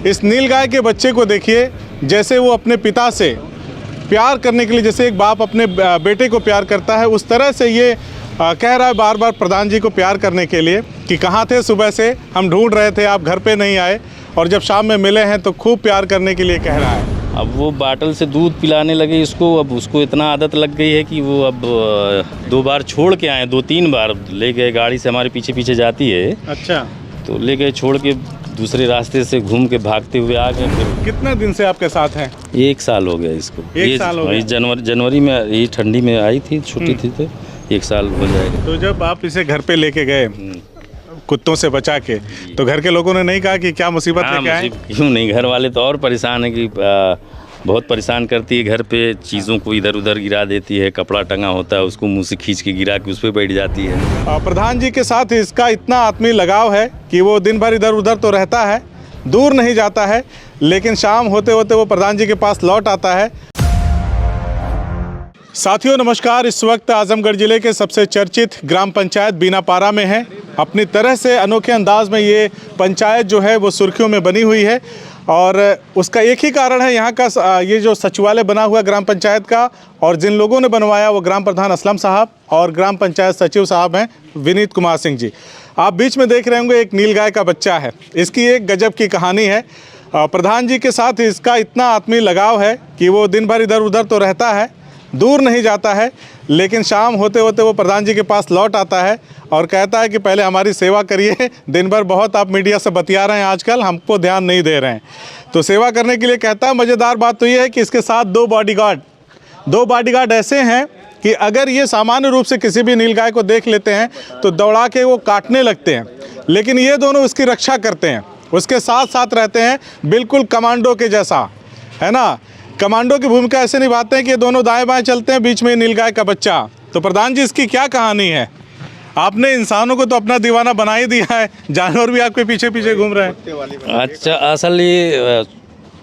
इस नीलगाय के बच्चे को देखिए, जैसे वो अपने पिता से प्यार करने के लिए, जैसे एक बाप अपने बेटे को प्यार करता है, उस तरह से ये कह रहा है बार बार प्रधान जी को प्यार करने के लिए कि कहाँ थे सुबह से, हम ढूंढ रहे थे, आप घर पे नहीं आए, और जब शाम में मिले हैं तो खूब प्यार करने के लिए कह रहा है। अब वो बाटल से दूध पिलाने लगे इसको। अब उसको इतना आदत लग गई है कि वो अब 2 बार छोड़ के आए, 2-3 बार ले गए, गाड़ी से हमारे पीछे पीछे जाती है। अच्छा, तो ले गए, छोड़ के दूसरे रास्ते से घूम के भागते हुए आ गए। फिर कितने दिन से आपके साथ हैं? 1 साल हो गया इसको। 1 साल हो गया। जनवरी में, ये ठंडी में आई थी, छुट्टी थी, तो 1 साल हो जाएगा। तो जब आप इसे घर पे लेके गए कुत्तों से बचा के, तो घर के लोगों ने नहीं कहा कि क्या मुसीबत लेके आए? क्यों नहीं, घर वाले तो और परेशान है कि बहुत परेशान करती है। घर पे चीज़ों को इधर उधर गिरा देती है, कपड़ा टंगा होता है उसको मुंह से खींच के गिरा के उस पर बैठ जाती है। प्रधान जी के साथ इसका इतना आत्मीय लगाव है कि वो दिन भर इधर उधर तो रहता है, दूर नहीं जाता है, लेकिन शाम होते होते वो प्रधान जी के पास लौट आता है। साथियों नमस्कार, इस वक्त आजमगढ़ जिले के सबसे चर्चित ग्राम पंचायत बीनापारा में है। अपनी तरह से अनोखे अंदाज में ये पंचायत जो है वो सुर्खियों में बनी हुई है, और उसका एक ही कारण है यहाँ का ये जो सचिवालय बना हुआ ग्राम पंचायत का, और जिन लोगों ने बनवाया वो ग्राम प्रधान असलम साहब और ग्राम पंचायत सचिव साहब हैं विनीत कुमार सिंह जी। आप बीच में देख रहे होंगे एक नीलगाय का बच्चा है। इसकी एक गजब की कहानी है। प्रधान जी के साथ इसका इतना आत्मीय लगाव है कि वो दिन भर इधर उधर तो रहता है, दूर नहीं जाता है, लेकिन शाम होते होते वो प्रधान जी के पास लौट आता है और कहता है कि पहले हमारी सेवा करिए, दिन भर बहुत आप मीडिया से बतिया रहे हैं, आजकल हमको ध्यान नहीं दे रहे हैं, तो सेवा करने के लिए कहता है। मज़ेदार बात तो ये है कि इसके साथ 2 बॉडीगार्ड ऐसे हैं कि अगर ये सामान्य रूप से किसी भी नीलगाय को देख लेते हैं तो दौड़ा के वो काटने लगते हैं, लेकिन ये दोनों उसकी रक्षा करते हैं, उसके साथ साथ रहते हैं, बिल्कुल कमांडो के जैसा, है ना। कमांडो की भूमिका ऐसे निभाते हैं कि ये दोनों दाएं बाएं चलते हैं, बीच में नीलगाय का बच्चा। तो प्रधान जी इसकी क्या कहानी है? आपने इंसानों को तो अपना दीवाना बना ही दिया है, जानवर भी आपके पीछे पीछे घूम रहे हैं। अच्छा, असल ये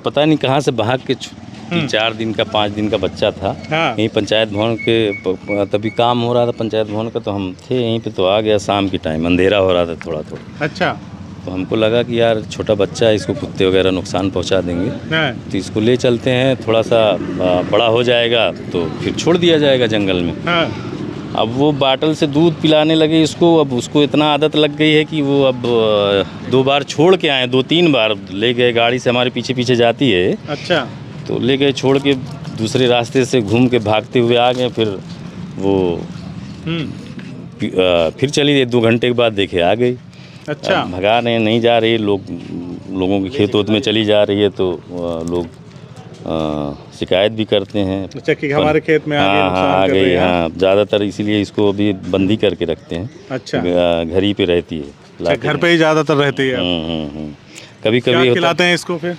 पता नहीं कहाँ से भाग के 4 दिन का 5 दिन का बच्चा था। हाँ। यहीं पंचायत भवन के तभी काम हो रहा था पंचायत भवन का, तो हम थे यहीं पे, तो आ गया शाम के टाइम, अंधेरा हो रहा था थोड़ा। अच्छा, तो हमको लगा कि यार छोटा बच्चा है, इसको कुत्ते वगैरह नुकसान पहुंचा देंगे, तो इसको ले चलते हैं, थोड़ा सा बड़ा हो जाएगा तो फिर छोड़ दिया जाएगा जंगल में। अब वो बाटल से दूध पिलाने लगे इसको। अब उसको इतना आदत लग गई है कि वो अब 2 बार छोड़ के आए, 2-3 बार ले गए, गाड़ी से हमारे पीछे पीछे जाती है। अच्छा, तो ले गए, छोड़ के दूसरे रास्ते से घूम के भागते हुए आ गए। फिर वो फिर चली 2 घंटे के बाद देखे आ गई। अच्छा, भगा रहे हैं, नहीं जा रही, लोगों के खेत में चली जा रही है, तो लोग शिकायत भी करते हैं। अच्छा, कि हमारे खेत में आ गई। हाँ, ज़्यादातर इसीलिए इसको अभी बंदी करके रखते हैं। अच्छा, घर ही पे रहती है। घर पे ही ज़्यादातर रहती है। कभी कभी खिलाते हैं इसको? फिर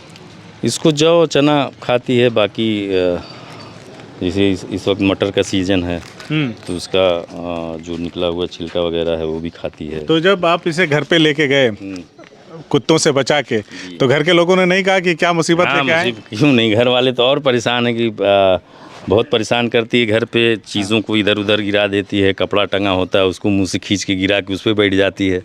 इसको जौ चना खाती है, बाकी जैसे इस वक्त मटर का सीजन है, तो उसका जो निकला हुआ छिलका वगैरह है वो भी खाती है। तो जब आप इसे घर पे लेके गए कुत्तों से बचा के, तो घर के लोगों ने नहीं कहा कि क्या मुसीबत लेके आए? क्यों नहीं, घर वाले तो और परेशान है कि बहुत परेशान करती है। घर पे चीज़ों को इधर उधर गिरा देती है, कपड़ा टंगा होता है उसको मुंह से खींच के गिरा के उस पर बैठ जाती है।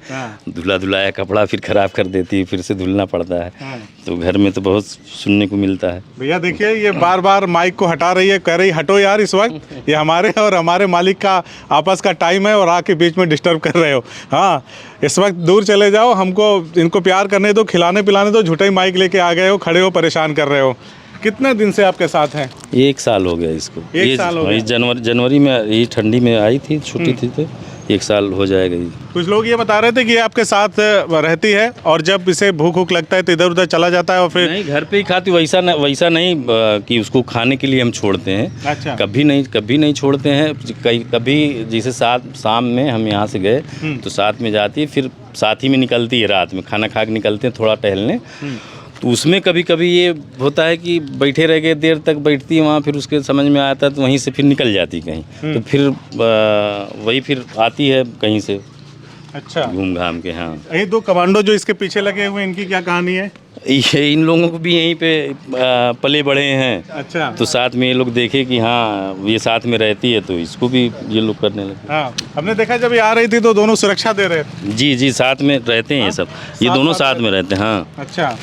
धुलाया कपड़ा फिर ख़राब कर देती है, फिर से धुलना पड़ता है। तो घर में तो बहुत सुनने को मिलता है। भैया देखिए, ये बार बार माइक को हटा रही है, कह रही हटो यार, इस वक्त ये हमारे और हमारे मालिक का आपस का टाइम है और आके बीच में डिस्टर्ब कर रहे हो। हाँ, इस वक्त दूर चले जाओ, हमको इनको प्यार करने दो, खिलाने पिलाने दो, झूठा ही माइक लेके आ गए हो, खड़े हो, परेशान कर रहे हो। कितने दिन से आपके साथ हैं? 1 साल हो गया इसको। 1 साल हो गया। जनवरी में, ये ठंडी में आई थी, छुट्टी थी, तो 1 साल हो जाएगा। कुछ लोग ये बता रहे थे कि ये आपके साथ रहती है और जब इसे भूख लगता है तो इधर उधर चला जाता है, और फिर नहीं, घर पे ही खाती। वैसा नहीं कि उसको खाने के लिए हम छोड़ते हैं। अच्छा, कभी नहीं छोड़ते हैं। कभी जैसे शाम में हम यहाँ से गए तो साथ में जाती है, फिर साथ ही में निकलती है, रात में खाना खा के निकलते हैं थोड़ा टहलने। तो उसमें कभी कभी ये होता है कि बैठे रह गए, देर तक बैठती है वहाँ, फिर उसके समझ में आता है तो वहीं से फिर निकल जाती कहीं, तो फिर वही फिर आती है कहीं से। अच्छा, घूम घाम के। हाँ, ये 2 कमांडो जो इसके पीछे लगे हुए हैं, इनकी क्या कहानी है? ये इन लोगों को भी यहीं पे पले बड़े हैं। अच्छा, तो साथ में ये लोग देखे कि हाँ ये साथ में रहती है, तो इसको भी ये लोग करने लगे। हाँ, हमने देखा जब ये आ रही थी तो दोनों सुरक्षा दे रहे थे। जी, साथ में रहते हैं ये सब, ये दोनों साथ में रहते हैं। हाँ। अच्छा,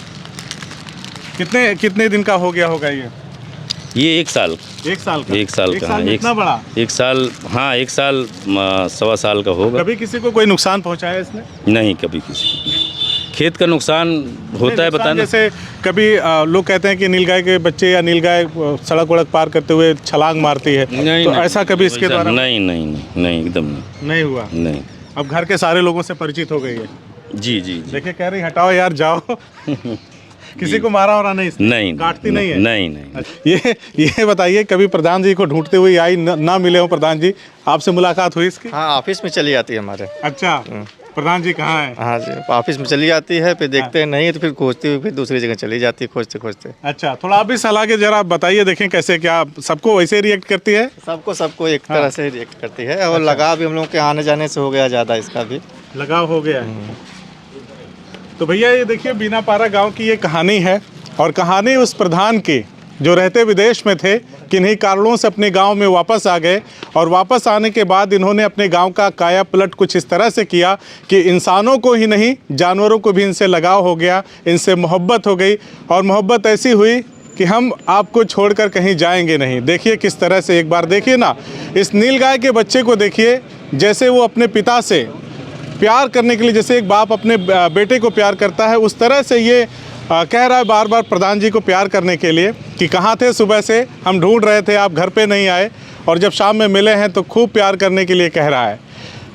कितने कितने दिन का हो गया होगा ये 1 साल। 1 साल का? 1 साल का, हाँ, इतना बड़ा? 1 साल, हाँ 1 साल सवा साल का होगा। कभी किसी को कोई नुकसान पहुंचाया इसने? नहीं, कभी किसी को। खेत का नुकसान होता है, नुकसान बताना। जैसे कभी लोग कहते हैं कि नीलगाय के बच्चे या नीलगाय सड़क वड़क पार करते हुए छलांग मारती है, नहीं, तो नहीं, ऐसा कभी इसके वैसा द्वारा नहीं, नहीं, नहीं, नहीं, एकदम नहीं। नहीं हुआ? नहीं। अब घर के सारे लोगों से परिचित हो गई है। जी जी जी। देखिए कह रही हटाओ यार जाओ। किसी को मारा हो रहा नहीं इसने? नहीं, काटती नहीं है? नहीं, नहीं। ये बताइए, कभी प्रधान जी को ढूंढते हुए आई, ना मिले हो प्रधान जी, आपसे मुलाकात हुई इसकी? हाँ, ऑफिस में चली जाती है हमारे। अच्छा, प्रधान जी कहाँ है? हाँ जी, ऑफिस में चली जाती है, फिर देखते हैं नहीं तो फिर खोजती हुई फिर दूसरी जगह चली जाती है खोजते खोजते। अच्छा, थोड़ा आप भी सलाह के जरा बताइए, देखें कैसे, क्या सबको वैसे रिएक्ट करती है? सबको एक तरह से रिएक्ट करती है, और लगाव भी हम लोग के आने जाने से हो गया ज़्यादा, इसका भी लगाव हो गया है। तो भैया ये देखिए बीनापारा गांव की ये कहानी है, और कहानी उस प्रधान की जो रहते विदेश में थे, किन्हीं कारणों से अपने गांव में वापस आ गए, और वापस आने के बाद इन्होंने अपने गांव का काया पलट कुछ इस तरह से किया कि इंसानों को ही नहीं, जानवरों को भी इनसे लगाव हो गया, इनसे मोहब्बत हो गई, और मोहब्बत ऐसी हुई कि हम आपको छोड़कर कहीं जाएंगे नहीं। देखिए किस तरह से, एक बार देखिए ना, इस नीलगाय के बच्चे को देखिए, जैसे वो अपने पिता से प्यार करने के लिए, जैसे एक बाप अपने बेटे को प्यार करता है, उस तरह से ये कह रहा है बार बार प्रधान जी को प्यार करने के लिए कि कहाँ थे सुबह से, हम ढूंढ रहे थे, आप घर पे नहीं आए, और जब शाम में मिले हैं तो खूब प्यार करने के लिए कह रहा है।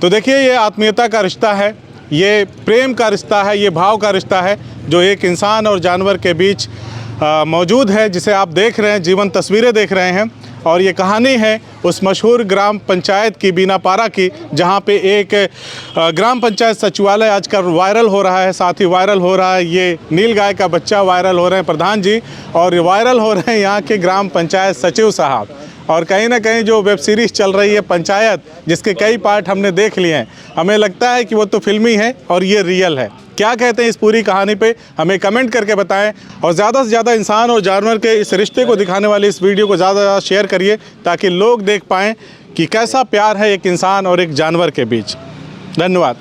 तो देखिए ये आत्मीयता का रिश्ता है, ये प्रेम का रिश्ता है, ये भाव का रिश्ता है जो एक इंसान और जानवर के बीच मौजूद है, जिसे आप देख रहे हैं, जीवन तस्वीरें देख रहे हैं। और ये कहानी है उस मशहूर ग्राम पंचायत की, बीनापारा की, जहाँ पे एक ग्राम पंचायत सचिवालय आजकल वायरल हो रहा है, साथ ही वायरल हो रहा है ये नीलगाय का बच्चा, वायरल हो रहे हैं प्रधान जी, और वायरल हो रहे हैं यहाँ के ग्राम पंचायत सचिव साहब। और कहीं ना कहीं जो वेब सीरीज़ चल रही है पंचायत, जिसके कई पार्ट हमने देख लिए हैं, हमें लगता है कि वो तो फिल्मी है और ये रियल है। क्या कहते हैं इस पूरी कहानी पे, हमें कमेंट करके बताएं, और ज़्यादा से ज़्यादा इंसान और जानवर के इस रिश्ते को दिखाने वाली इस वीडियो को ज़्यादा से ज़्यादा शेयर करिए, ताकि लोग देख पाएँ कि कैसा प्यार है एक इंसान और एक जानवर के बीच। धन्यवाद।